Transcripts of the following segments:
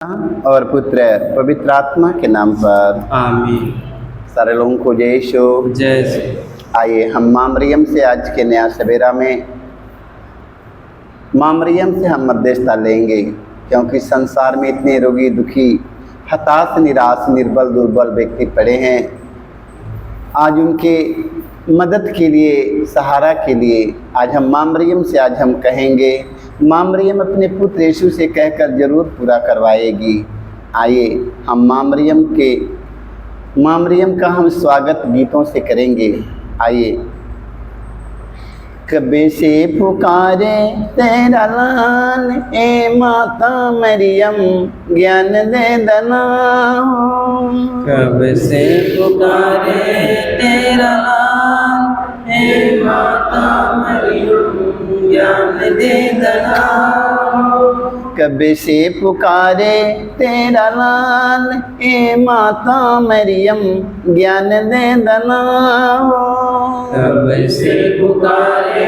और पुत्र पवित्र आत्मा के नाम पर आमीन। सारे लोगों को जय यीशु। जय। आइए हम माँ मरियम से आज के नया सवेरा में माँ मरियम से हम मध्यस्थता लेंगे, क्योंकि संसार में इतने रोगी दुखी हताश निराश निर्बल दुर्बल व्यक्ति पड़े हैं। आज उनके मदद के लिए सहारा के लिए आज हम माँ मरियम से आज हम कहेंगे। माँ मरियम अपने पुत्र यीशु से कहकर जरूर पूरा करवाएगी। आइए हम माँ मरियम का हम स्वागत गीतों से करेंगे। आइए। कबे से पुकारे तेरा लाल ए माता मरियम ज्ञान दे दना। कब से पुकारे तेरा लाल ए माता मरियम ज्ञान दे दना। कब से पुकारे तेरा लाल ए माता मरियम ज्ञान दे दना। कब से पुकारे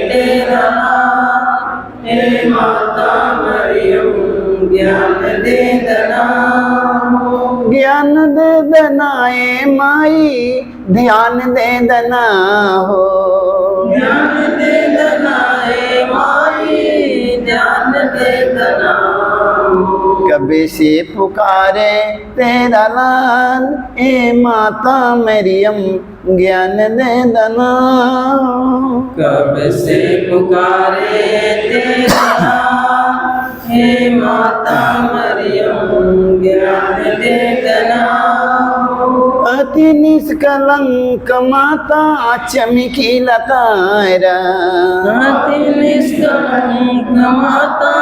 तेरा लाल ए माता मरियम ज्ञान दे दना। ज्ञान दे दना ए माई ध्यान दे दना हो। ज्ञान दे दना ए माई ध्यान दे दना। कबे से पुकारे तेरा लाल ए माता मरियम ज्ञान दे दना। कब से पुकारे तेरा लाल ए माता मरियम ज्ञान दे दना। अति निष्कलंक माता चमकी लतारा। अति निष्कलंक माता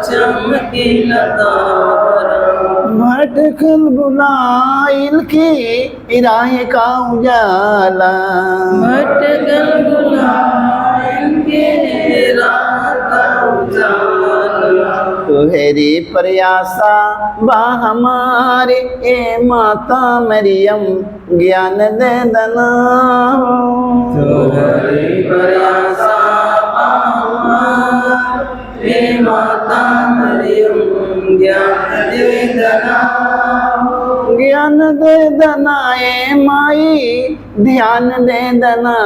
चमकी लतारा। भटकल बुलाइल की राह का उजाला। भटकल बुलाइल के राह का उजाला। तुहरी प्रयासा बा हमारे ए माता मरियम ज्ञान दे दना। तुहरी प्रयासा बा हमारे ए माता मरियम ज्ञान दे दना। ज्ञान दे दना ए माई ध्यान दे दना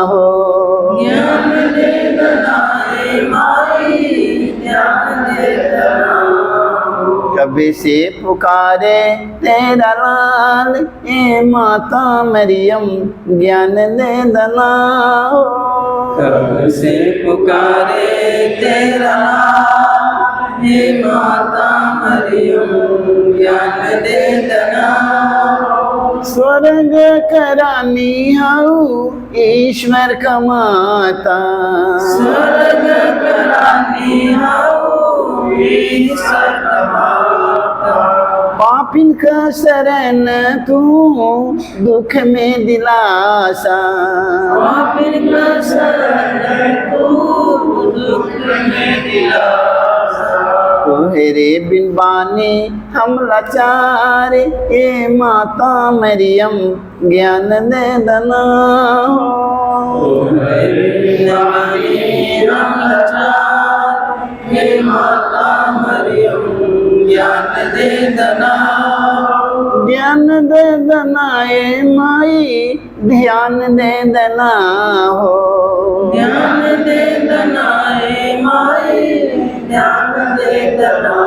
हो। ज्ञान दे दना ए माई ध्यान दे दना। कभी से पुकारे तेरा लाल ए माता मरियम ज्ञान दे दना हो। कब से पुकारे तेरा लाल ए माता मरियम ज्ञान दे दना। स्वर्ग करानी हऊ ईश्वर का माता। स्वर्ग करानी हऊ ईश्वर का माता। पापिन का शरण तू दुख में दिलासा। पापिन का शरण तू दुख में दिलासा। तुहरे बिन बानी हम लाचार ए माता मरियम ज्ञान दे दना। तुहरे बिन बानी हम लाचार ए माता मरियम ज्ञान दे दना। ज्ञान दे दना ए माई ध्यान दे दना हो। ज्ञान दे दना ए माई ध्यान दे दना।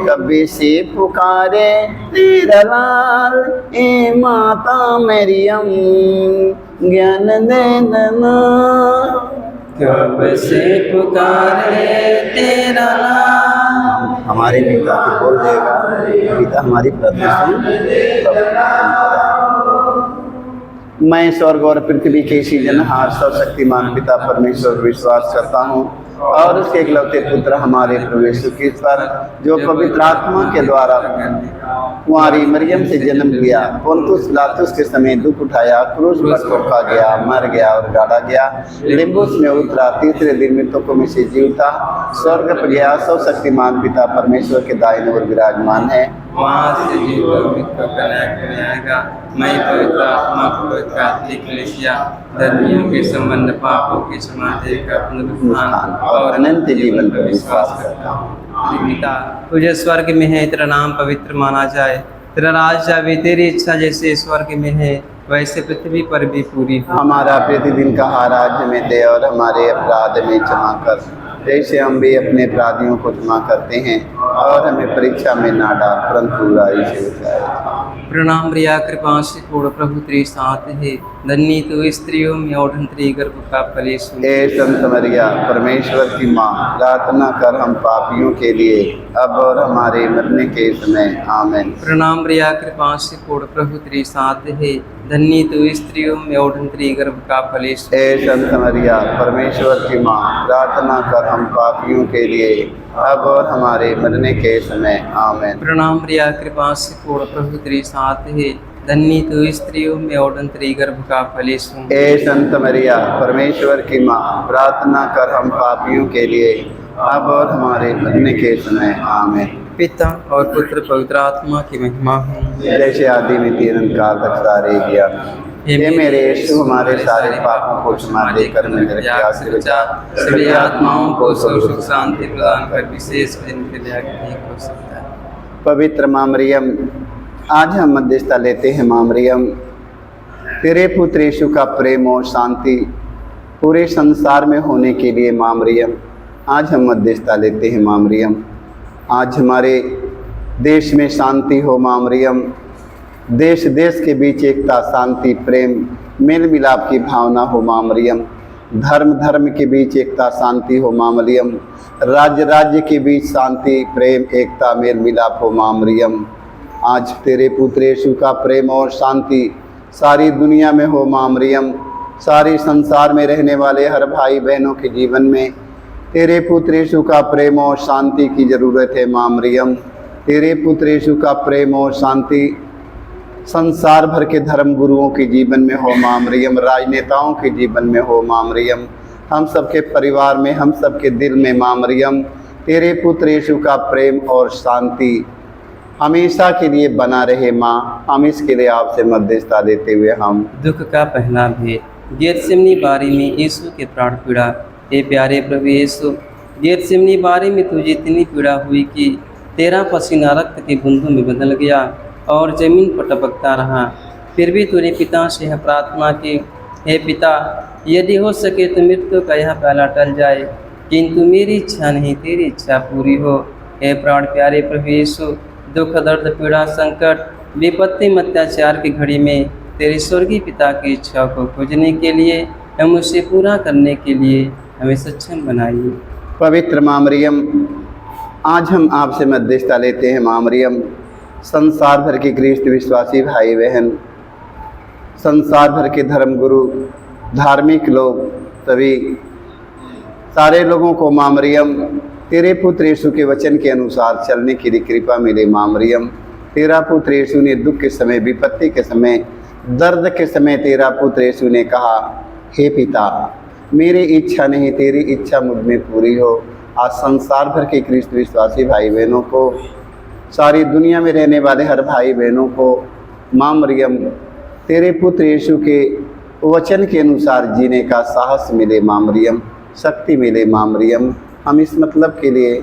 कभी से पुकारे तेरा लाल ए माता मरियम ज्ञान दे दना। कब से पुकारे तेरा लाल। हमारे पिता की बोल देगा, पिता हमारी प्रार्थना सुन। मैं स्वर्ग और पृथ्वी के सृजनहार सर्वशक्तिमान पिता परमेश्वर विश्वास करता हूँ और उसके इकलौते पुत्र हमारे प्रभु यीशु क्रिस्त पर, जो पवित्र आत्मा के द्वारा कुंवारी मरियम से जन्म लिया, पोंतुस पिलातुस के समय दुख उठाया, क्रूस पर ठोका गया, मर गया और गाड़ा गया, लिम्बुस में उतरा, तीसरे दिन मृतकों में से जी उठा, स्वर्ग पर गया, सर्वशक्तिमान पिता परमेश्वर के दाहिने ओर विराजमान है। वहाँ से जीवन मृत को कन्याएगा। मैं पवित्र आत्मा पवित्र कैथोलिक कलीसिया धर्मियों के संबंध पापों की समाधि का पुनरुत्थान और अनंत जीवन पर विश्वास करता हूँ। पिता, तुझे स्वर्ग में है, तेरा नाम पवित्र माना जाए, तेरा राज आवे, तेरी इच्छा जैसे स्वर्ग में है वैसे पृथ्वी पर भी पूरी हो। हमारा प्रतिदिन का आहार आज हमें दे और हमारे अपराध में क्षमा कर, जैसे हम भी अपने अपराधियों को क्षमा करते हैं, और हमें परीक्षा में ना डाल परंतु बुराई से बचाए। प्रणाम प्रिया, कृपा से पूर्ण, प्रभु तेरे साथ है, धन्य तू स्त्रियों में और धन्य गर्भ का फल यीशु। हे संत मरिया, परमेश्वर की माँ, प्रार्थना कर हम पापियों के लिए अब और हमारे मरने के समय आमीन। प्रणाम प्रिया, कृपा से पूर्ण, प्रभु तेरे साथ है, धन्य तू स्त्रियों में और धन्य गर्भ का फल यीशु। हे संत मरिया, परमेश्वर की माँ, प्रार्थना कर हम पापियों के लिए अब और हमारे मरने के समय आमीन। प्रणाम प्रिया, कृपा से पूर्ण, प्रभु तेरे साथ है, धन्य तू स्त्रियों में और धन्य गर्भ का फल यीशु। हे संत मरिया, परमेश्वर की माँ, प्रार्थना कर हम पापियों के लिए अब और हमारे मरने के समय आमीन। पिता और पुत्र पवित्र आत्मा की महिमा हो। जैसे आदि में तीन काल तक सारे ज्ञान, हे मेरे यीशु, हमारे सारे पापों को क्षमा देकर मेरे त्याग से बचा, सभी आत्माओं को सुख शांति प्रदान कर, विशेष जिनके लिए ठीक हो सकता है। पवित्र माँ मरियम, आज हम मध्यस्थता लेते हैं। माँ मरियम, तेरे पुत्र यीशु का प्रेम और शांति पूरे संसार में होने के लिए माँ मरियम, आज हम मध्यस्थता लेते हैं। माँ मरियम, आज हमारे देश में शांति हो। माँ मरियम, देश देश के बीच एकता, शांति, प्रेम, मेल मिलाप की भावना हो। माँ मरियम, धर्म धर्म के बीच एकता, शांति हो। माँ मरियम, राज्य राज्य के बीच शांति, प्रेम, एकता, मेल मिलाप हो। माँ मरियम, आज तेरे पुत्र यीशु का प्रेम और शांति सारी दुनिया में हो। माँ मरियम, सारे संसार में रहने वाले हर भाई बहनों के जीवन में तेरे पुत्र यीशु का प्रेम और शांति की ज़रूरत है। माँ मरियम, तेरे पुत्र यीशु का प्रेम और शांति संसार भर के धर्म गुरुओं के जीवन में हो। माँ मरियम, राजनेताओं के जीवन में हो। माँ मरियम, हम सबके परिवार में, हम सबके दिल में माँ मरियम, तेरे पुत्र यीशु का प्रेम और शांति हमेशा के लिए बना रहे। माँ, हम इसके लिए आपसे मध्यस्थता देते हुए हम दुख का पहला भेद। गेतसेमनी बारी में यीशु के प्राण पीड़ा। हे प्यारे प्रभु यीशु, गेतसेमनी बारी में तुझे इतनी पीड़ा हुई कि तेरा पसीना रक्त के बूंदों में बदल गया और जमीन पर टपकता रहा। फिर भी तूने पिता से यह प्रार्थना की, हे पिता, यदि हो सके तो मृत्यु का यह प्याला टल जाए, किंतु मेरी इच्छा नहीं, तेरी इच्छा पूरी हो। हे प्राण प्यारे प्रभु यीशु, दुख, दर्द, पीड़ा, संकट, विपत्ति में अत्याचार की घड़ी में तेरे स्वर्गीय पिता की इच्छा को खोजने के लिए एवं उसे पूरा करने के लिए हमें सक्षम बनाइए। पवित्र माँ मरियम, आज हम आपसे मध्यस्थता लेते हैं। माँ मरियम, संसार भर के ख्रिस्त विश्वासी भाई बहन, संसार भर के धर्म गुरु, धार्मिक लोग, सभी सारे लोगों को माँ मरियम, तेरे पुत्र यीशु के वचन के अनुसार चलने की कृपा मिले। माँ मरियम, तेरा पुत्र यीशु ने दुख के समय, विपत्ति के समय, दर्द के समय तेरा पुत्र यीशु ने कहा, हे पिता, मेरी इच्छा नहीं, तेरी इच्छा मुझ में पूरी हो। आज संसार भर के ख्रिस्त विश्वासी भाई बहनों को, सारी दुनिया में रहने वाले हर भाई बहनों को माँ मरियम, तेरे पुत्र यीशु के वचन के अनुसार जीने का साहस मिले। माँ मरियम, शक्ति मिले। माँ मरियम, हम इस मतलब के लिए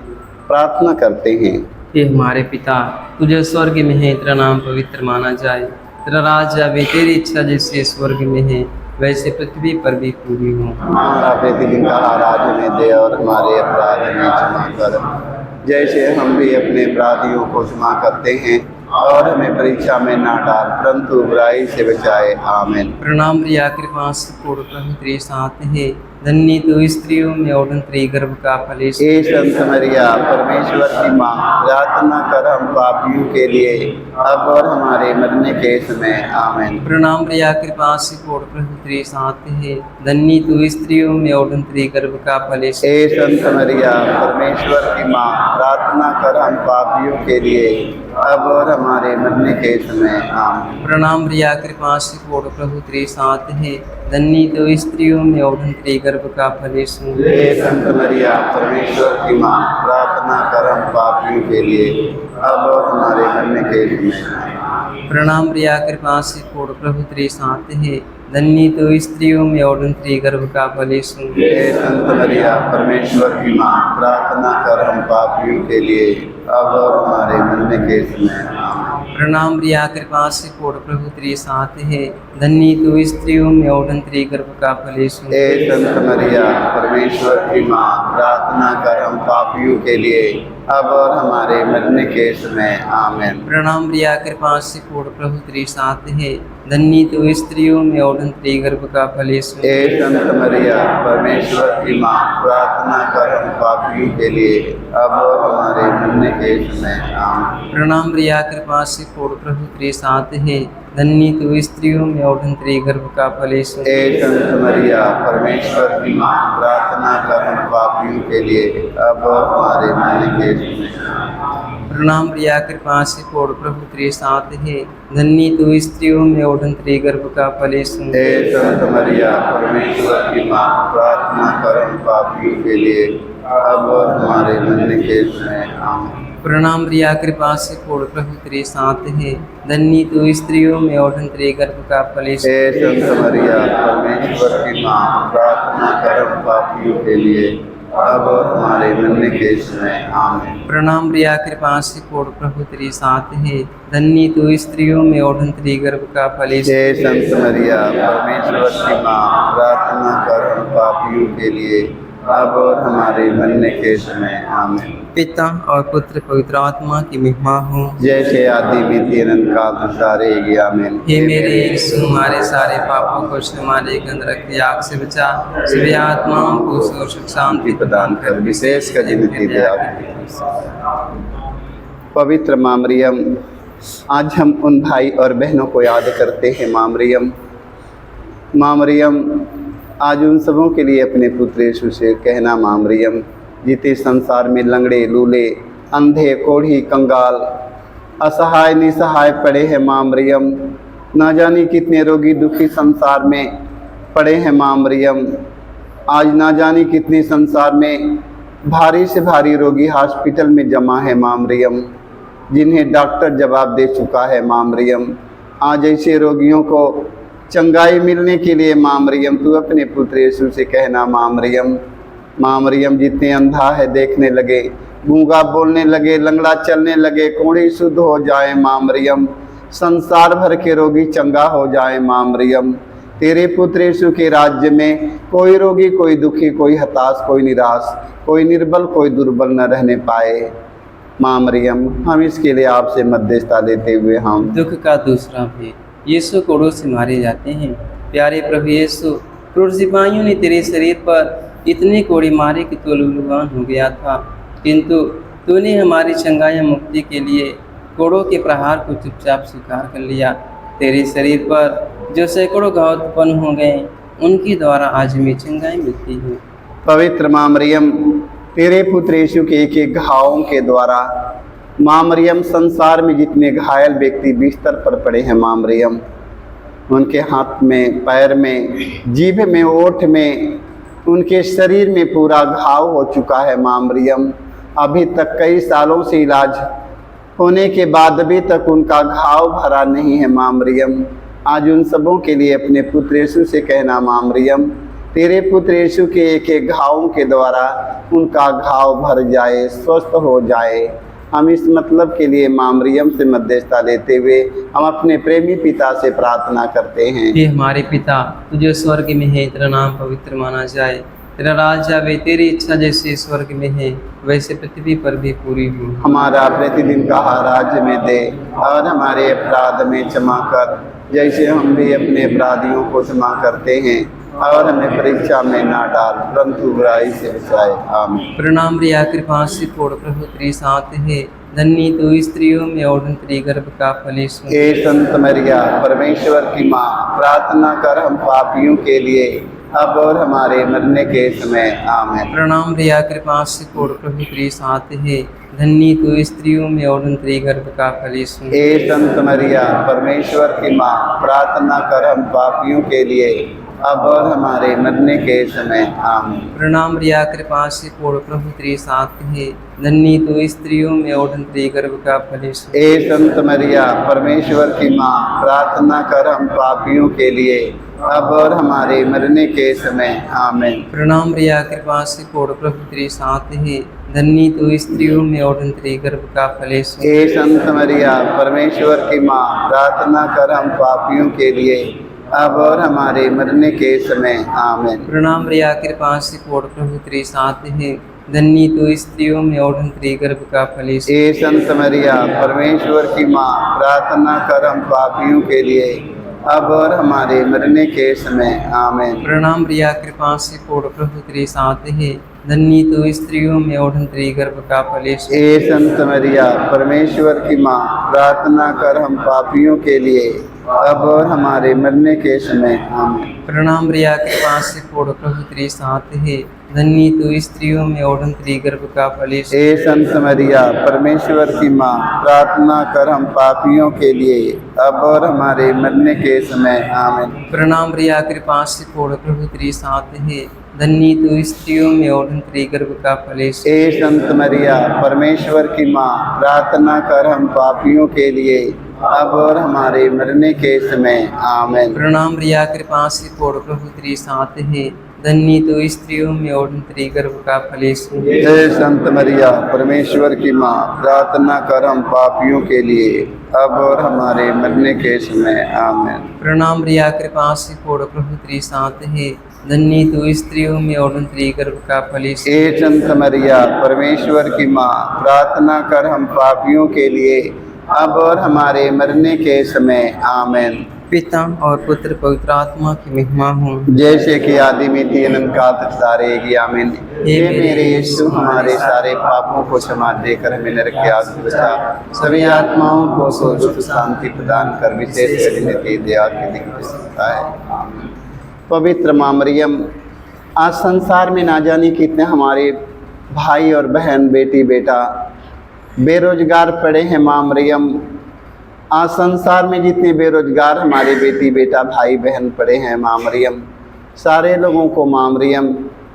प्रार्थना करते हैं। हे हमारे पिता, तुझे स्वर्ग में है, तेरा नाम पवित्र माना जाए, तेरा राज आवे, तेरी इच्छा जैसे स्वर्ग में है वैसे पृथ्वी पर भी पूरी हो। हमारा प्रतिदिन का आहार आज हमें दे और हमारे अपराध में क्षमा कर, जैसे हम भी अपने अपराधियों को क्षमा करते हैं, और हमें परीक्षा में ना डाल परंतु बुराई से बचाए। आमीन। प्रणाम प्रिया, कृपा से पूर्ण, प्रभु तेरे साथ है, धन्य तू स्त्रियों में और धन्य गर्भ का फल यीशु। हे संत मरिया, परमेश्वर की माँ, प्रार्थना कर हम पापियों के लिए अब और हमारे मरने के समय आमीन। प्रणाम प्रिया, कृपा से पूर्ण, प्रभु तेरे साथ है, धन्य तू स्त्रियों में और धन्य गर्भ का फल यीशु। हे संत मरिया, परमेश्वर की माँ, प्रार्थना कर हम पापियों के लिए अब और हमारे मरने के समय आमीन। प्रणाम प्रिया, कृपा से पूर्ण, प्रभु तेरे साथ है, धन्य तू स्त्रियों में और धन्य गर्भ का फल यीशु। हे संत मरिया, परमेश्वर की माँ, प्रार्थना कर हम पापियों के लिए अब और हमारे मरने के समय। प्रणाम प्रिया, कृपा से पूर्ण, प्रभु तेरे साथ है, धन्य तो स्त्रियों में और उनके गर्भ का फल यीशु। हे संत मरिया परमेश्वर की माँ, प्रार्थना कर हम पापियों के लिए अब और हमारे मरने के समय। आमीन। प्रणाम प्रिया कृपा से पूर्ण प्रभु तेरे साथ है, धन्य तो स्त्रियों में और उनके गर्भ का फल यीशु। हे संत मरिया परमेश्वर की माँ, प्रार्थना कर हम पापियों के लिए अब और हमारे मरने के समय। आमीन। प्रणाम प्रिया कृपा से पूर्ण प्रभु तेरे साथ है, धन्य तो स्त्रियों में और उनके गर्भ का फल यीशु। हे संत मरिया परमेश्वर की माँ, प्रार्थना कर हम पापियों के लिए अब और हमारे मरने के समय। आमीन। प्रणाम प्रिया कृपा से पूर्ण प्रभु तेरे साथ है, धन्य तो स्त्रियों में और उनके गर्भ का फल यीशु। हे संत मरिया परमेश्वर की माँ, प्रार्थना कर हम पापियों के लिए अब और हमारे मरने के समय। प्रणाम प्रिया कृपा से पूर्ण प्रभु तेरे साथ है, धन्य तो स्त्रियों में और उनके गर्भ का फल यीशु। हे संत मरिया परमेश्वर की माँ, प्रार्थना कर हम पापियों के लिए अब और हमारे मरने के समय। आमीन। प्रणाम प्रिया कृपा से पूर्ण प्रभु तेरे साथ है, धन्य तो स्त्रियों में और उनके गर्भ का फल यीशु। हे संत मरिया परमेश्वर की माँ, प्रार्थना कर हम पापियों के लिए अब और हमारे मरने के समय। आमीन। प्रणाम प्रिया कृपा से पूर्ण प्रभु तेरे साथ है, धन्य तो स्त्रियों में और उनके गर्भ का फल यीशु। हे संत मरिया परमेश्वर की माँ, प्रार्थना कर हम पापियों के लिए अब और हमारे मरने के समय। आमीन। पिता और पुत्र पवित्र आत्मा की महिमा हो, जैसे आदि बीती अनंत काल सारे। आमीन। हे मेरे यीशु, हमारे सारे पापों को हमारे गंध रखते आग से बचा, सभी आत्माओं को सुख शांति प्रदान कर, विशेष कर जिनकी दया। पवित्र माँ मरियम, आज हम उन भाई और बहनों को याद करते हैं। माँ मरियम आज उन सबों के लिए अपने पुत्र यीशु से कहना, माँ मरियम जिते संसार में लंगड़े, लूले, अंधे, कोढ़ी, कंगाल, असहाय, निसहाय पड़े हैं। माँ मरियम ना जाने कितने रोगी दुखी संसार में पड़े हैं। माँ मरियम आज ना जाने कितने संसार में भारी से भारी रोगी हॉस्पिटल में जमा है। माँ मरियम जिन्हें डॉक्टर जवाब दे चुका है। माँ मरियम आज ऐसे रोगियों को चंगाई मिलने के लिए माँ मरियम तू अपने पुत्र यीशु से कहना। माँ मरियम जितने अंधा है देखने लगे, गूंगा बोलने लगे, लंगड़ा चलने लगे, कोढ़ी शुद्ध हो जाए। माँ मरियम संसार भर के रोगी चंगा हो जाए। माँ मरियम तेरे पुत्र यीशु के राज्य में कोई रोगी, कोई दुखी, कोई हताश, कोई निराश, कोई निर्बल, कोई दुर्बल न रहने पाए। माँ मरियम हम इसके लिए आपसे मध्यस्थता लेते हुए हम दुख का दूसरा भेद, यीशु कोड़ों से मारे जाते हैं। प्यारे प्रभु यीशु, क्रूर सिपाहियों ने तेरे शरीर पर इतने कोड़े मारे कि तू लहूलुहान हो गया था, किंतु तूने हमारी चंगाई मुक्ति के लिए कोड़ों के प्रहार को चुपचाप स्वीकार कर लिया। तेरे शरीर पर जो सैकड़ों घाव उत्पन्न हो गए, उनके द्वारा आज हमें चंगाई मिलती है। पवित्र माँ मरियम तेरे पुत्र यीशु के एक एक घावों के द्वारा माँ मरियम संसार में जितने घायल व्यक्ति बिस्तर पर पड़े हैं, माँ मरियम उनके हाथ में, पैर में, जीभ में, ओठ में, उनके शरीर में पूरा घाव हो चुका है। माँ मरियम अभी तक कई सालों से इलाज होने के बाद अभी तक उनका घाव भरा नहीं है। माँ मरियम आज उन सबों के लिए अपने पुत्र यीशु से कहना। माँ मरियम तेरे पुत्र यीशु के एक एक घावों के द्वारा उनका घाव भर जाए, स्वस्थ हो जाए। हम इस मतलब के लिए माँ मरियम से मध्यस्थता लेते हुए हम अपने प्रेमी पिता से प्रार्थना करते हैं। हे हमारे पिता, तुझे स्वर्ग में है, तेरा नाम पवित्र माना जाए, तेरा राज आवे, तेरी इच्छा जैसे स्वर्ग में है वैसे पृथ्वी पर भी पूरी हो। हमारा प्रतिदिन का आहार में दे और हमारे अपराध में क्षमा कर, जैसे हम भी अपने अपराधियों को क्षमा करते हैं, और हमें परीक्षा में ना डाल परंतु बुराई से बचाए। आमीन। प्रणाम प्रिया कृपा से पूर्ण प्रभु तेरे साथ है, धन्य तो स्त्रियों में और तेरे गर्भ का फल यीशु। हे संत मरिया परमेश्वर की माँ, प्रार्थना कर हम पापियों के लिए अब और हमारे मरने के समय। आमीन। प्रणाम प्रिया कृपा से पूर्ण प्रभु तेरे साथ है, धन्य तो स्त्रियों में और तेरे गर्भ का फल यीशु। हे संत मरिया परमेश्वर की माँ, प्रार्थना कर हम पापियों के लिए अब और हमारे मरने के समय। आमीन। प्रणाम प्रिया कृपा से पूर्ण प्रभु तेरे साथ है, धन्य तो स्त्रियों में और तेरे गर्भ का फल यीशु। हे संत मरिया परमेश्वर की माँ, प्रार्थना कर हम पापियों के लिए अब और हमारे मरने के समय आमीन। प्रणाम रिया कृपा से पूर्ण प्रभु तेरे साथ है, धन्य तू स्त्रियों में और तेरे गर्भ का फल यीशु। हे संत मरिया परमेश्वर की माँ, प्रार्थना कर हम पापियों के लिए अब और हमारे मरने के समय आमीन। प्रणाम रिया कृपा से पूर्ण प्रभु तेरे साथ है, धन्य तू स्त्रियों में और तेरे गर्भ का फल यीशु। हे संत मरिया परमेश्वर की माँ, प्रार्थना कर हम पापियों के लिए अब और हमारे मरने के समय आमीन। प्रणाम रिया कृपा से पूर्ण प्रभु तेरे साथ है, धन्य तू स्त्रियों में और तेरे गर्भ का फल यीशु। हे संत मरिया परमेश्वर की माँ, प्रार्थना कर हम पापियों के लिए अब और हमारे मरने के समय आमीन। प्रणाम रिया कृपा से पूर्ण प्रभु तेरे साथ है, धन्य तू स्त्रियों में और तेरे गर्भ का फल यीशु। हे संत मरिया परमेश्वर की माँ, प्रार्थना कर हम पापियों के लिए अब और हमारे मरने के समय आमीन। प्रणाम रिया कृपा से पूर्ण प्रभु तेरे साथ है, धन्य तू स्त्रियों में और तेरे गर्भ का फल यीशु। हे संत मरिया परमेश्वर की माँ, प्रार्थना कर हम पापियों के लिए अब और हमारे मरने के समय आमीन। प्रणाम रिया कृपा से पूर्ण प्रभु तेरे साथ है, धन्य तू स्त्रियों में और तेरे गर्भ का फल यीशु। हे संत मरिया परमेश्वर की माँ, प्रार्थना कर हम पापियों के लिए अब और हमारे मरने के समय आमीन। प्रणाम रिया कृपा से पूर्ण प्रभु तेरे साथ है, धन्य तू स्त्रियों में और तेरे गर्भ का फल यीशु। हे संत मरिया परमेश्वर की माँ, प्रार्थना कर हम पापियों के लिए अब और हमारे मरने के समय आमीन। पिता और पुत्र पवित्र आत्मा की महिमा हो, जैसे कि आदि में थी अनंत काल तक सारे की आमीन। हे मेरे यीशु, हमारे सारे पापों को क्षमा देकर हमें नरक के आग से बचा, सभी आत्माओं को सुख शांति प्रदान कर, विशेष कर दया के दिन सकता है आमीन। पवित्र माँ मरियम, आज संसार में ना जाने कितने हमारे भाई और बहन, बेटी बेटा बेरोजगार पड़े हैं। माँ मरियम, आज संसार में जितने बेरोजगार हमारे बेटी बेटा भाई बहन पड़े हैं, माँ मरियम, सारे लोगों को माँ मरियम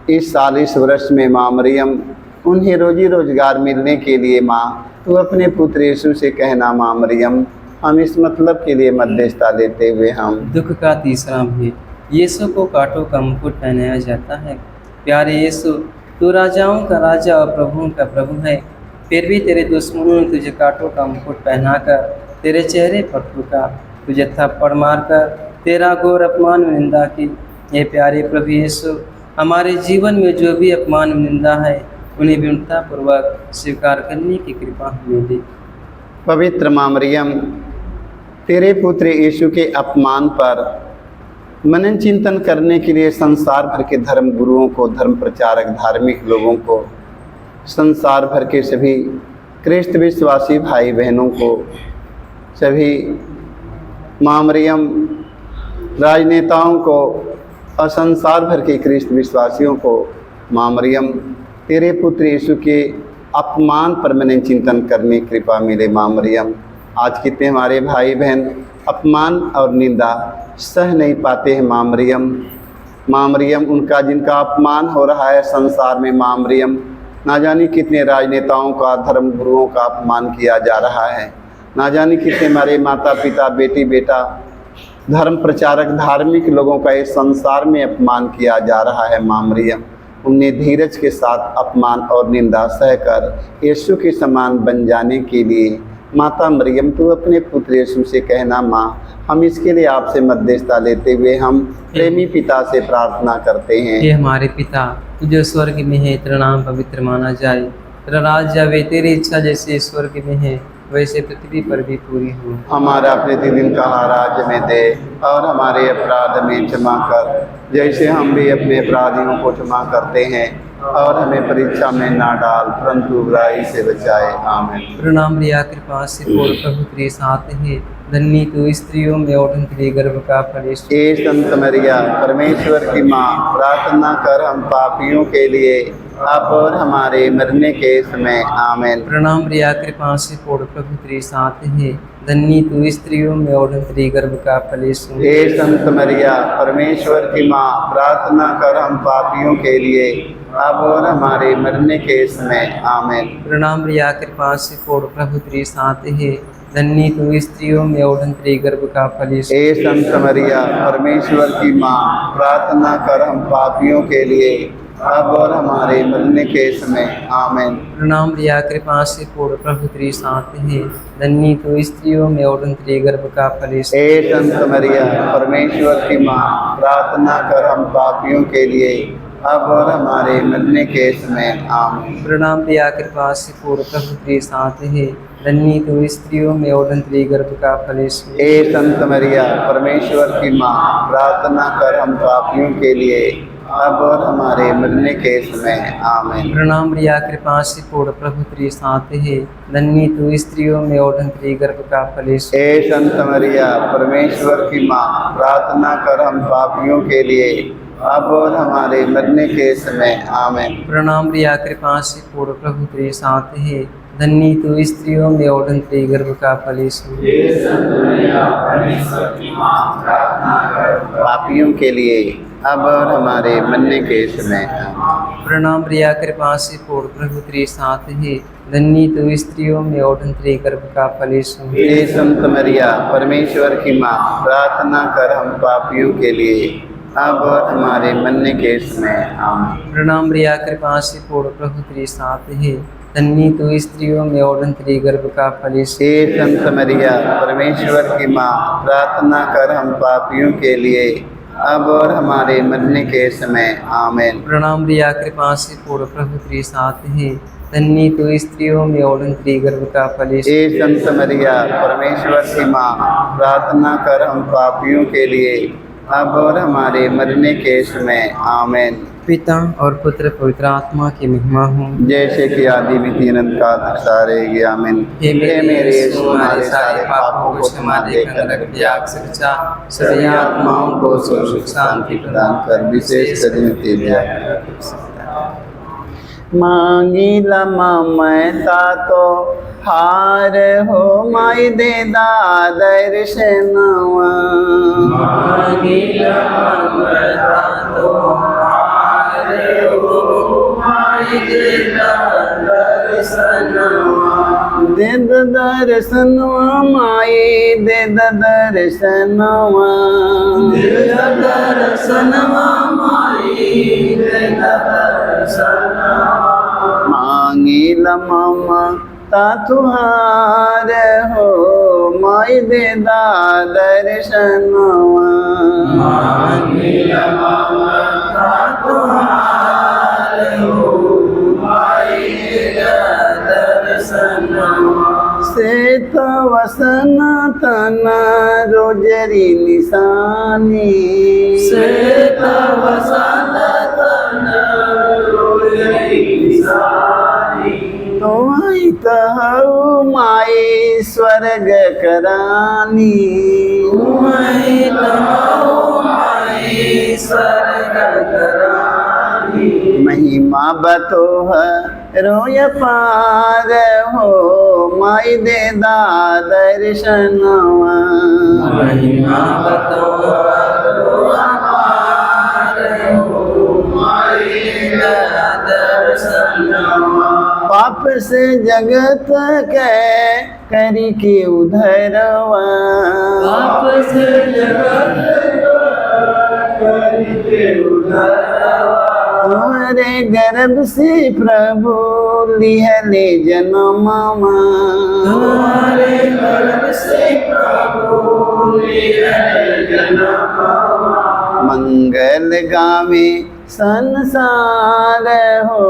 इस साल इस वर्ष में माँ मरियम उन्हें रोजी रोजगार मिलने के लिए माँ तू अपने पुत्र यीशु से कहना। माँ मरियम, हम इस मतलब के लिए मध्यस्थता लेते हुए हम दुख का तीसरा भेद। यीशु को कांटों का मुकुट पहनाया जाता है। प्यारे यीशु, तू राजाओं का राजा और प्रभुओं का प्रभु है, फिर भी तेरे दुश्मनों ने तुझे कांटों का मुकुट पहनाकर तेरे चेहरे पर थूका, तुझे थप्पड़ मारकर तेरा घोर अपमान में निंदा की। ये प्यारे प्रभु यीशु, हमारे जीवन में जो भी अपमान में निंदा है उन्हें विनम्रतापूर्वक स्वीकार करने की कृपा हमें दे। पवित्र माँ मरियम, तेरे पुत्र यीशु के अपमान पर मनन चिंतन करने के लिए संसार भर के धर्म गुरुओं को, धर्म प्रचारक, धार्मिक लोगों को, संसार भर के सभी ख्रिस्त विश्वासी भाई बहनों को, सभी माँ मरियम राजनेताओं को और संसार भर के ख्रिस्त विश्वासियों को माँ मरियम तेरे पुत्र यीशु के अपमान पर मनन चिंतन करने की कृपा मिले। माँ मरियम, आज कितने हमारे भाई बहन अपमान और निंदा सह नहीं पाते हैं। माँ मरियम, उनका जिनका अपमान हो रहा है संसार में, माँ मरियम, ना जाने कितने राजनेताओं का, धर्म गुरुओं का अपमान किया जा रहा है, ना जाने कितने हमारे माता पिता, बेटी बेटा, धर्म प्रचारक, धार्मिक लोगों का इस संसार में अपमान किया जा रहा है। माँ मरियम, उन्हें धीरज के साथ अपमान और निंदा सहकर यीशु के समान बन जाने के लिए माता मरियम तू अपने पुत्र यीशु से कहना। माँ, हम इसके लिए आपसे मध्यस्थता लेते हुए हम प्रेमी पिता से प्रार्थना करते हैं। हे हमारे पिता, तू जो स्वर्ग में है, तेरा नाम पवित्र माना जाए, तेरा राज्य आवे, तेरी इच्छा जैसे स्वर्ग में है वैसे पृथ्वी पर भी पूरी हो। हमारा प्रतिदिन का आहार आज हमें दे और हमारे अपराध में क्षमा कर, जैसे हम भी अपने अपराधियों को क्षमा करते हैं, और हमें परीक्षा में ना डाल परंतु बुराई से बचाए आमीन। प्रणाम रिया कृपा से पूर्ण प्रभु तेरे साथ है, धन्य तू स्त्रियों में और तेरे गर्भ का फल यीशु। हे संत मरिया परमेश्वर की माँ, प्रार्थना कर हम पापियों के लिए अब और हमारे मरने के समय आमीन। प्रणाम रिया कृपा से पूर्ण प्रभु तेरे साथ है, धन्य तू स्त्रियों में और तेरे गर्भ का फल यीशु। हे संत मरिया परमेश्वर की माँ, प्रार्थना कर हम पापियों के लिए अब और हमारे मरने के समय आमीन। प्रणाम रिया कृपा से पूर्ण प्रभु तेरे साथ है, धन्य तू स्त्रियों में और तेरे गर्भ का फल यीशु। हे संत मरिया परमेश्वर की माँ, प्रार्थना कर हम पापियों के लिए अब और हमारे मरने के समय आमीन। प्रणाम रिया कृपा से पूर्ण प्रभु तेरे साथ है, धन्य तू स्त्रियों में और तेरे गर्भ का फल यीशु। हे संत मरिया परमेश्वर की माँ, प्रार्थना कर हम पापियों के लिए अब और हमारे मरने के समय आमीन। प्रणाम रिया कृपा से पूर्ण प्रभु तेरे साथ है, धन्य तू स्त्रियों में और तेरे गर्भ का फल यीशु। हे संत मरिया परमेश्वर की माँ, प्रार्थना कर हम पापियों के लिए अब और हमारे मरने के समय आमीन। प्रणाम रिया कृपा से पूर्ण प्रभु तेरे साथ है, धन्य तू स्त्रियों में और तेरे गर्भ का फल यीशु। हे संत मरिया परमेश्वर की माँ, प्रार्थना कर हम पापियों के लिए अब और हमारे मरने के समय आमीन। प्रणाम रिया कृपा से पूर्ण प्रभु तेरे साथ है, धन्य तू स्त्रियों में और तेरे गर्भ का फल यीशु। पापियों के लिए अब और हमारे मरने के समय आमीन। प्रणाम रिया कृपा से पूर्ण प्रभु तेरे साथ है, धन्य तू स्त्रियों में और तेरे गर्भ का फल यीशु। हे संत मरिया परमेश्वर की माँ, प्रार्थना कर हम पापियों के लिए अब और हमारे मरने के समय आमीन। प्रणाम रिया कृपा से पूर्ण प्रभु तेरे साथ है, धन्य तू स्त्रियों में और तेरे गर्भ का फल यीशु। हे संत मरिया परमेश्वर की माँ, प्रार्थना कर हम पापियों के लिए अब और हमारे मरने के समय आमीन। प्रणाम रिया कृपा से पूर्ण प्रभु तेरे साथ है, धन्य तू स्त्रियों में और तेरे गर्भ का फल यीशु। हे संत मरिया परमेश्वर की माँ, प्रार्थना कर हम पापियों के लिए अब और हमारे मरने के समय आमीन। पिता और पुत्र पवित्र आत्मा की महिमा हो, जैसे कि आदि में अनंत काल तक रहेगी आमीन। हे मेरे यीशु, हमारे सारे पापों को क्षमा देकर त्याग सच्चा सभी आत्माओं को सुख शांति प्रदान कर, विशेष कर मांगी लमा मैता तो हार हो माई दे दर्शनवा। मांगी लमा मैता तो हार हो माई दे दर्शनवा। दे दर्शनवा माई दे दर्शनवा। दे दर्शनवा माई दे दर्शनवा। मांगी लमा ता तुहार हो माई दे दर्शनवा। मांगी लमा ता तुहार हो माई दे दर्शनवा। श्वेत वसन तन रोजरी निशानी। श्वेत वसन तन रोजरी निशानी। तुम्हारी कहु माई स्वर्ग करानी। तुम्हारी कहु माई स्वर्ग करानी। महिमा बतोह रोय पार हो माई दे दर्शनवा। महिमा बतोह रोय पार हो माई दे दर्शनवा। पाप से जगत के करी के उधरवा। पाप से जगत करी के उधरवा। तुम्हारे गर्भ से प्रभु लिहले जन्मवा। तुम्हारे गर्भ से प्रभु लिहले जन्मवा। मंगल गावे संसार हो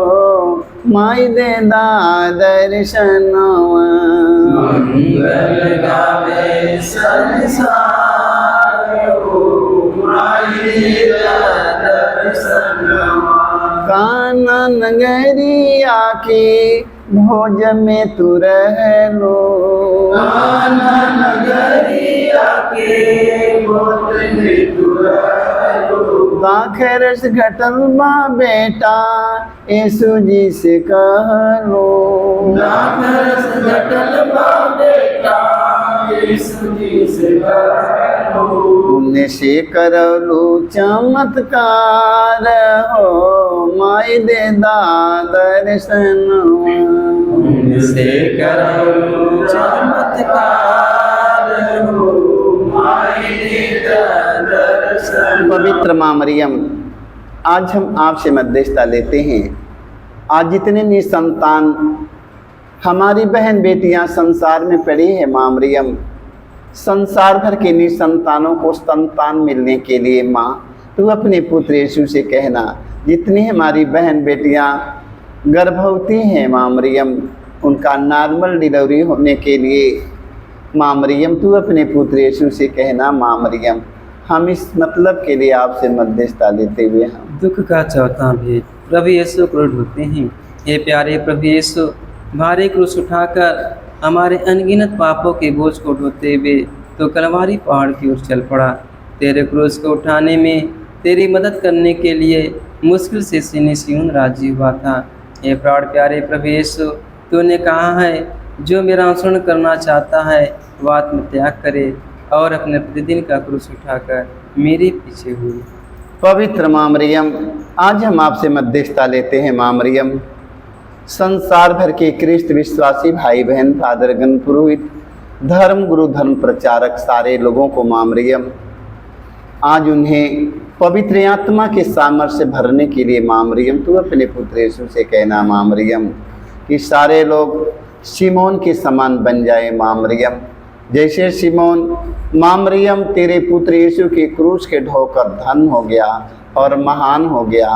माई दे दर्शनवा। मंगल गावे संसार हो माई दे दर्शनवा। काना नगरिया के भोज में तू रहलो। काना नगरिया के भोज में तू रहलो। दाखरस घटल बा बेटा यीशु जी से कहलो। दाखरस घटल बा बेटा यीशु जी से कहलो। पुण्य से करलू चमत्कार हो माई दे दर्शनवा। से करलू चमत्कार मरियम, आज हम आपसे मध्यस्थता लेते हैं। आज जितने निसंतान हमारी बहन बेटियां संसार में पड़ी है माँ मरियम, संसार भर के निसंतानों को संतान मिलने के लिए माँ तू अपने पुत्र यीशु से कहना, जितनी हमारी बहन बेटियां गर्भवती हैं माँ मरियम, उनका नॉर्मल डिलीवरी होने के लिए माँ मरियम तू अपने पुत्र यीशु से कहना। माँ मरियम, हम इस मतलब के लिए आपसे मध्यस्थता लेते हुए हम दुख का चौथा भेद। प्रभु यीशु क्रूस ढोते हैं। हे प्यारे प्रभु यीशु, भारी क्रूस उठाकर हमारे अनगिनत पापों के बोझ को ढोते हुए तो कलवारी पहाड़ की ओर चल पड़ा। तेरे क्रूस को उठाने में तेरी मदद करने के लिए मुश्किल से सीने सियून राजी हुआ था। हे प्राण प्यारे प्रभु यीशु, तूने कहा है जो मेरा अनुसरण करना चाहता है वह आत्म त्याग करे और अपने प्रतिदिन का क्रूस उठाकर मेरे पीछे हुई। पवित्र माँ मरियम, आज हम आपसे मध्यस्थता लेते हैं। माँ मरियम, संसार भर के ख्रिस्त विश्वासी भाई बहन, फादरगण, पुरोहित, धर्म गुरु, धर्म प्रचारक, सारे लोगों को माँ मरियम आज उन्हें पवित्र आत्मा के सामर्थ्य से भरने के लिए माँ मरियम तू अपने पुत्र यीशु से कहना। माँ मरियम, कि सारे लोग शिमोन के समान बन जाए। माँ मरियम, जैसे शिमोन माँ मरियम तेरे पुत्र यीशु के क्रूस के ढोकर धन हो गया और महान हो गया,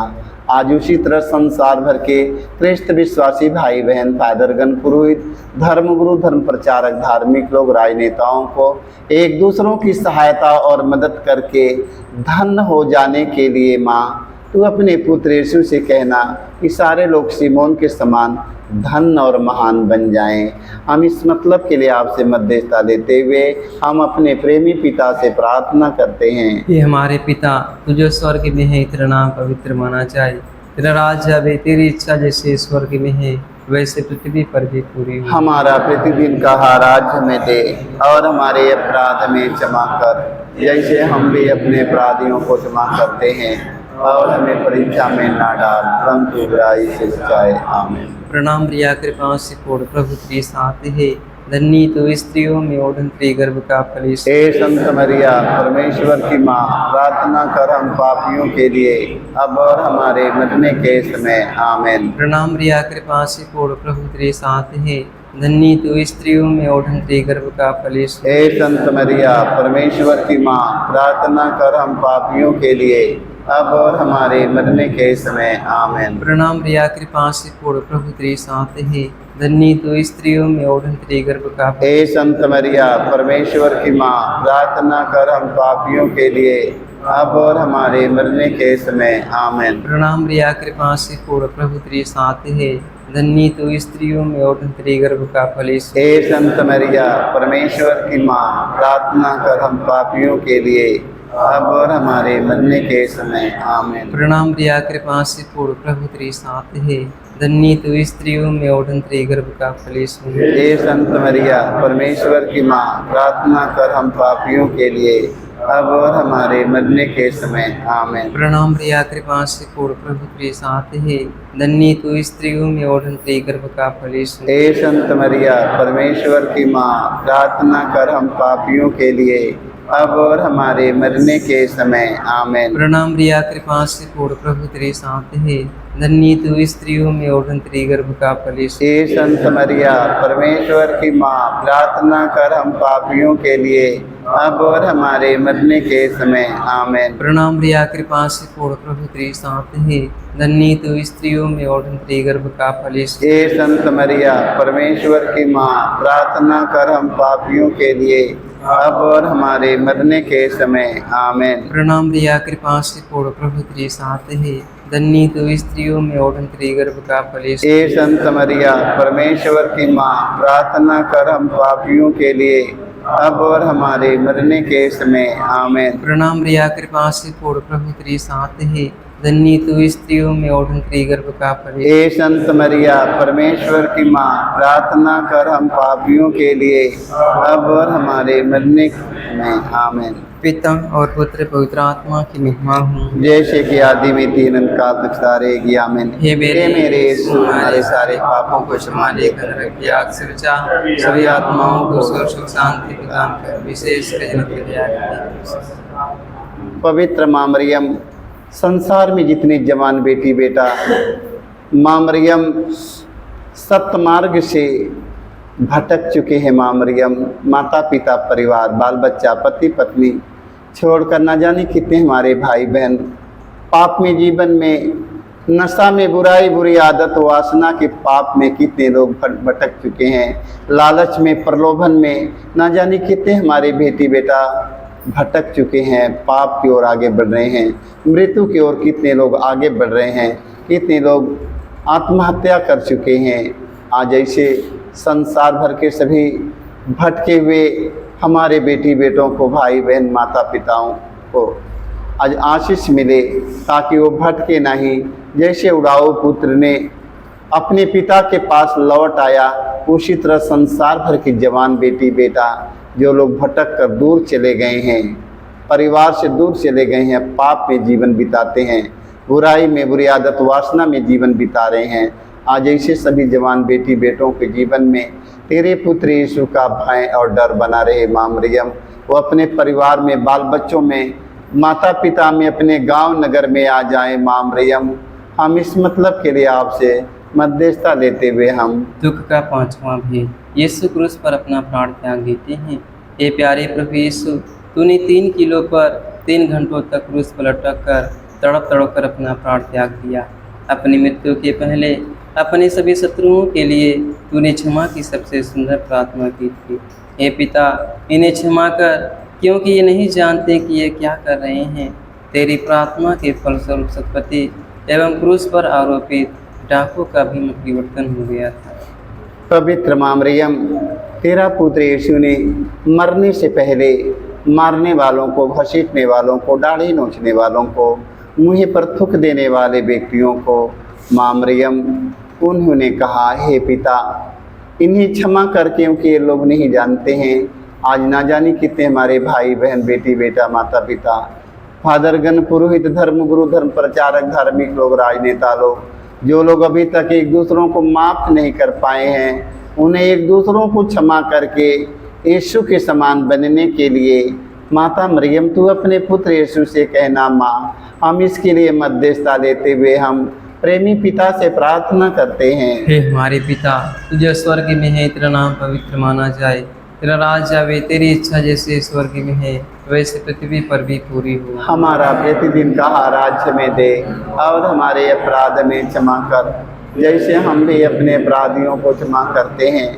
आज उसी तरह संसार भर के ख्रिस्त विश्वासी भाई बहन, फादरगण, पुरोहित, धर्म गुरु, धर्म प्रचारक, धार्मिक लोग, राजनेताओं को एक दूसरों की सहायता और मदद करके धन हो जाने के लिए माँ तू अपने पुत्र यीशु से कहना कि सारे लोग सिमोन के समान धन और महान बन जाएं। हम इस मतलब के लिए आपसे मध्यस्थता लेते हुए हम अपने प्रेमी पिता से प्रार्थना करते हैं। ये हमारे पिता, तू जो स्वर्ग में है तेरा नाम पवित्र माना जाए, तेरा राज्य आवे, तेरी इच्छा जैसे स्वर्ग में है वैसे पृथ्वी पर भी पूरी हो। हमारा प्रतिदिन का आहार आज हमें दे और हमारे अपराध में क्षमा कर, जैसे हम भी अपने अपराधियों को क्षमा करते हैं, और हमें परीक्षा में ना डाल परंतु बुराई से बचाए। आमीन। प्रणाम प्रिया कृपा से पूर्ण प्रभु तेरे साथ है, धन्य तो स्त्रियों में और तेरे गर्भ का फल यीशु। हे संत मरिया, परमेश्वर की माँ, प्रार्थना कर हम पापियों के लिए अब और हमारे मरने के समय। आमीन। प्रणाम प्रिया कृपा से पूर्ण प्रभु तेरे साथ है, धन्य तो स्त्रियों में और तेरे गर्भ का फल यीशु। हे संत मरिया, परमेश्वर की माँ, प्रार्थना कर हम पापियों के लिए अब और हमारे मरने के समय। आमीन। प्रणाम प्रिया कृपा से पूर्ण प्रभु तेरे साथ है, धन्य तो स्त्रियों में और तेरे गर्भ का फल। हे संत मरिया, परमेश्वर की माँ, प्रार्थना कर हम पापियों के लिए अब और हमारे मरने के समय। आमीन। प्रणाम प्रिया कृपा से पूर्ण प्रभु तेरे साथ है, धन्य तो स्त्रियों में और तेरे गर्भ का फल यीशु। हे संत मरिया, परमेश्वर की माँ, प्रार्थना कर हम पापियों के लिए अब और हमारे मरने के समय। आमीन। प्रणाम प्रिया कृपा से पूर्ण प्रभु तेरे साथ है, धन्य तो स्त्रियों में और तेरे गर्भ का फल यीशु। हे संत मरिया, परमेश्वर की माँ, प्रार्थना कर हम पापियों के लिए अब और हमारे मरने के समय। आमीन। प्रणाम प्रिया कृपा से पूर्ण प्रभु तेरे साथ है, धन्य तो स्त्रियों में और तेरे गर्भ का फल यीशु। हे संत मरिया, परमेश्वर की माँ, प्रार्थना कर हम पापियों के लिए अब और हमारे मरने के समय। आमीन। प्रणाम प्रिया कृपा से पूर्ण प्रभु तेरे साथ है, धन्य तो स्त्रियों में और तेरे गर्भ का फल यीशु। हे संत मरिया, परमेश्वर की माँ, प्रार्थना कर हम पापियों के लिए अब और हमारे मरने के समय। आमीन। प्रणाम प्रिया कृपा से पूर्ण प्रभु तेरे साथ है, धन्य तो स्त्रियों में और तेरे गर्भ का फल यीशु। हे संत मरिया, परमेश्वर की माँ, प्रार्थना कर हम पापियों के लिए अब और हमारे मरने के समय। आमीन। प्रणाम प्रिया कृपा से पूर्ण प्रभु तेरे साथ है, धन्य तो स्त्रियों में और तेरे गर्भ का फल यीशु। हे संत मरिया, परमेश्वर की माँ, प्रार्थना कर हम पापियों के लिए अब और हमारे मरने के समय। आमीन। प्रणाम प्रिया कृपा से पूर्ण प्रभु तेरे साथ है, धन्य तो स्त्रियों में और तेरे गर्भ का फल यीशु। हे संत मरिया, परमेश्वर की माँ, प्रार्थना कर हम पापियों के लिए अब और हमारे मरने में। आमीन। पिता और पुत्र पवित्र आत्मा की महिमा हो, जैसे कि आदि में तीन का तकता रहेगी। आमीन। हे मेरे यीशु, हमारे सारे पापों को क्षमा लेकर रखिए, आग से बचा सभी आत्माओं को सुख शांति प्रदान कर, विशेष कर पवित्र माँ मरियम, संसार में जितने जवान बेटी बेटा माँ मरियम सत्मार्ग से भटक चुके हैं, माँ मरियम माता पिता परिवार बाल बच्चा पति पत्नी छोड़कर न जाने कितने हमारे भाई बहन पाप में जीवन में नशा में बुराई बुरी आदत वासना के पाप में कितने लोग भटक चुके हैं, लालच में प्रलोभन में न जाने कितने हमारे बेटी बेटा भटक चुके हैं, पाप की ओर आगे बढ़ रहे हैं, मृत्यु की ओर कितने लोग आगे बढ़ रहे हैं, कितने लोग आत्महत्या कर चुके हैं। आज ऐसे संसार भर के सभी भटके हुए हमारे बेटी बेटों को भाई बहन माता पिताओं को आज आशीष मिले ताकि वो भटके नहीं। जैसे उड़ाऊ पुत्र ने अपने पिता के पास लौट आया, उसी तरह संसार भर के जवान बेटी बेटा जो लोग भटक कर दूर चले गए हैं, परिवार से दूर चले गए हैं, पाप में जीवन बिताते हैं, बुराई में बुरी आदत वासना में जीवन बिता रहे हैं, आज ऐसे सभी जवान बेटी बेटों के जीवन में तेरे पुत्र यीशु का भय और डर बना रहे। माँ मरियम वो अपने परिवार में बाल बच्चों में माता पिता में अपने गांव नगर में आ जाएं। माँ मरियम हम इस मतलब के लिए आपसे मध्यस्थता लेते हुए हम दुख का पांचवा भी यीशु क्रूस पर अपना प्राण त्याग देते हैं। हे प्यारे प्रभु यीशु, तूने 3 किलो पर 3 घंटों तक क्रूस पर लटक कर तड़प तड़प कर अपना प्राण त्याग दिया। अपनी मृत्यु के पहले अपने सभी शत्रुओं के लिए तूने क्षमा की सबसे सुंदर प्रार्थना की थी। हे पिता, इन्हें क्षमा कर, क्योंकि ये नहीं जानते कि ये क्या कर रहे हैं। तेरी प्रार्थना के फलस्वरूप सतपति एवं क्रूस पर आरोपित डाकू का भी परिवर्तन हो गया था। पवित्र माँ मरियम, तेरा पुत्र यीशु ने मरने से पहले मारने वालों को, घसीटने वालों को, दाढ़ी नोचने वालों को, मुँह पर थूक देने वाले व्यक्तियों को, माँ मरियम उन्होंने कहा, हे पिता इन्हें क्षमा कर, क्योंकि ये लोग नहीं जानते हैं। आज ना जाने कितने हमारे भाई बहन बेटी बेटा माता पिता फादरगण पुरोहित धर्म गुरु धर्म प्रचारक धार्मिक लोग राजनेता लोग जो लोग अभी तक एक दूसरों को माफ़ नहीं कर पाए हैं, उन्हें एक दूसरों को क्षमा करके यीशु के समान बनने के लिए माता मरियम तू अपने पुत्र यीशु से कहना माँ, हम इसके लिए मध्यस्थता लेते हुए हम प्रेमी पिता से प्रार्थना करते हैं। हे हमारे पिता, तुझे स्वर्ग में है, तेरा नाम पवित्र माना जाए, तेरा राज आवे, तेरी इच्छा जैसे स्वर्ग में है वैसे पृथ्वी पर भी पूरी हो। हमारा प्रतिदिन का आहार आज हमें दे और हमारे अपराध में क्षमा कर, जैसे हम भी अपने अपराधियों को क्षमा करते हैं,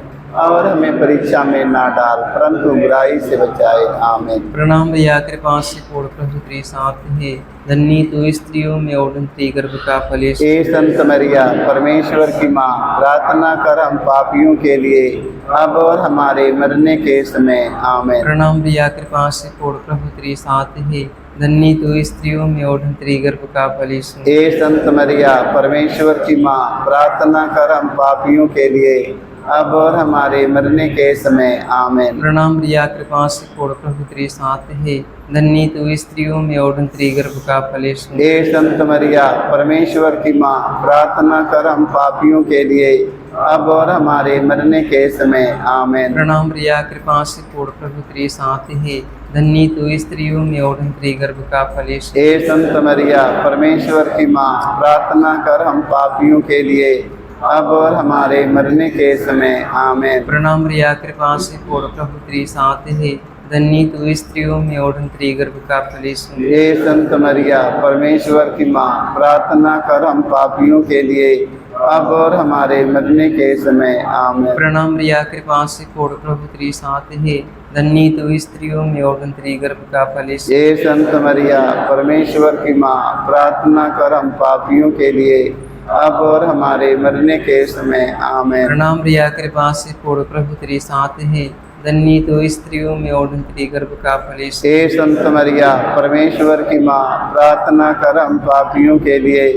और हमें परीक्षा में ना डाल परंतु बुराई से बचाए। आमीन। प्रणाम भैया, कृपा से पूर्ण प्रभु तेरे साथ है, धन्य तू स्त्रियों में और तेरे गर्भ का फल यीशु। हे संत मरिया परमेश्वर की माँ, प्रार्थना कर हम पापियों के लिए अब और हमारे मरने के समय। आमीन। प्रणाम भैया, कृपा से पूर्ण प्रभु तेरे साथ है, धन्य तू स्त्रियों में और तेरे गर्भ का फल यीशु। हे संत मरिया परमेश्वर की माँ, प्रार्थना कर हम पापियों के लिए अब और हमारे मरने के समय। आमीन। प्रणाम भैया, कृपा से पूर्ण प्रभु तेरे साथ है, धन्य तू स्त्रियों में और तेरे गर्भ का फल यीशु। हे संत मरिया परमेश्वर की माँ, प्रार्थना कर हम पापियों के लिए अब और हमारे मरने के समय। आमीन। प्रणाम भैया, कृपा से पूर्ण प्रभु तेरे साथ है, धन्य तू स्त्रियों में और तेरे गर्भ का फल यीशु। हे संत मरिया परमेश्वर की माँ, प्रार्थना कर हम पापियों के लिए अब और हमारे मरने के समय। आमीन। प्रणाम भैया, कृपा से पूर्ण प्रभु तेरे साथ है, धन्य तू स्त्रियों में और तेरे गर्भ का फल यीशु। हे संत मरिया परमेश्वर की माँ, प्रार्थना कर हम पापियों के लिए अब और हमारे मरने के समय। आमीन। प्रणाम भैया, कृपा से पूर्ण प्रभु तेरे साथ है, धन्य तू स्त्रियों में और तेरे गर्भ का फल यीशु। हे संत मरिया परमेश्वर की माँ, प्रार्थना कर हम पापियों के लिए अब और हमारे मरने के समय। आमीन। प्रणाम भैया, कृपा से पूर्ण प्रभु तेरे साथ है, धन्य तू स्त्रियों में और तेरे गर्भ का फल यीशु। हे संत मरिया परमेश्वर की माँ, प्रार्थना कर हम पापियों के लिए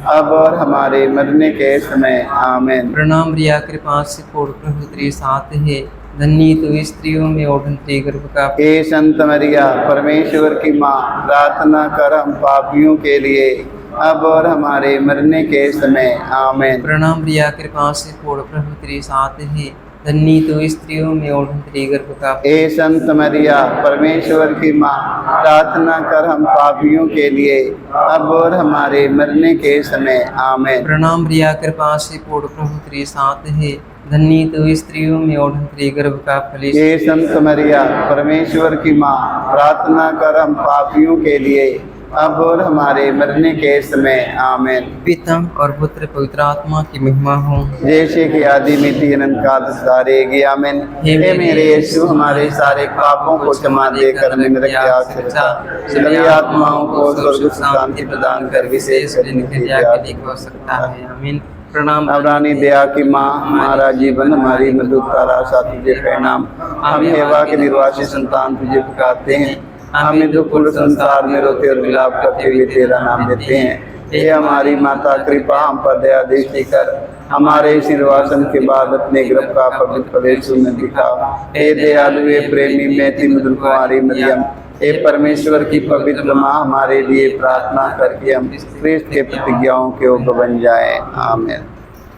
अब और हमारे मरने के समय। आमीन। प्रणाम भैया, कृपा से पूर्ण प्रभु तेरे साथ है, धन्य तू स्त्रियों में और तेरे गर्भ का। हे संत मरिया परमेश्वर की माँ, प्रार्थना कर हम पापियों के लिए अब और हमारे मरने के समय। आमीन। प्रणाम भैया, कृपा से पूर्ण प्रभु तेरे साथ है, धन्य तो स्त्रियों में और तेरे गर्भ का ए संत मरिया परमेश्वर की माँ, प्रार्थना कर हम पापियों के लिए अब और हमारे मरने के समय आमेन। प्रणाम प्रिया कृपा से पूर्ण प्रभु तेरे साथ है, धन्य तो स्त्रियों में और तेरे गर्भ का फल हे संत मरिया परमेश्वर की माँ, प्रार्थना कर हम पापियों के लिए अब और हमारे मरने के समय आमेन। पिता और पुत्र पवित्र आत्मा की महिमा हो, जैसे कि आदि मिति अनंत काल सारेगी आमेन। हे मेरे यीशु, हमारे सारे पापों को क्षमा देकर हमें नरक की आग से बचा, सभी आत्माओं को स्वर्ग शांति प्रदान कर विशेष हो सकता है। आमीन। प्रणाम अवरानी दया की माँ, हमारा जीवन हमारी मधुरता आशा तुझे प्रणाम। हम हेवा के निर्वासी संतान तुझे पुकारते हैं, हमें दुखपूर्ण संसार में रोते और विलाप करते हुए तेरा नाम देते हैं। हे हमारी माता, कृपा हम पर दया दृष्टि कर हमारे इस निर्वासन के बाद अपने गर्भ का पवित्र प्रवेश में दिखा। हे दयालु, हे प्रेमी, मैत्री मधुर कुमारी मरियम, हे परमेश्वर की पवित्र माँ, हमारे लिए प्रार्थना करके हम क्रिस्त के प्रतिज्ञाओं के योग्य बन जाएं। आमीन।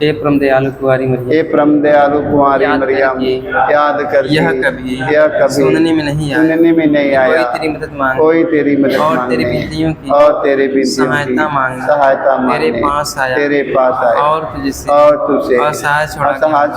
हे परम दयालु कुंवारी मरियम, हे परम दयालु कुमारी मरियम, याद कर यह कभी सुनने में नहीं आया, कोई तेरी मदद मांगे, कोई तेरी मदद और मांगे, तेरी विनतियों की और तेरे विनतियों की सहायता मांगे, तेरे पास आया, और तुझसे असहाय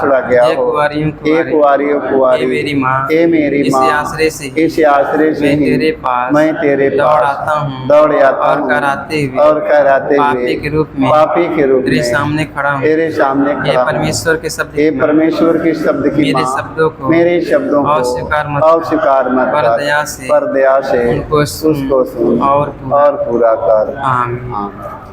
छुड़ा गया हे हो। कुंवारियों हे कुंवारियों कुंवारी, हे मेरी माँ, हे मेरी इस माँ, आश्रय से इस आश्रय से मैं ही तेरे पास मैं तेरे दौड़ पास आता हूँ, दौड़ आता और हूँ, कराते हुए के रूप में पापी के रूप तेरे में सामने खड़ा हूँ। तेरे सामने हे खड़ा हूँ। परमेश्वर के शब्द हे परमेश्वर के शब्द की मेरे माँ, शब्दों को मेरे शब्दों को अस्वीकार मत कर, पर दया से उसको सुन और और पूरा कर। आमीन। आमीन।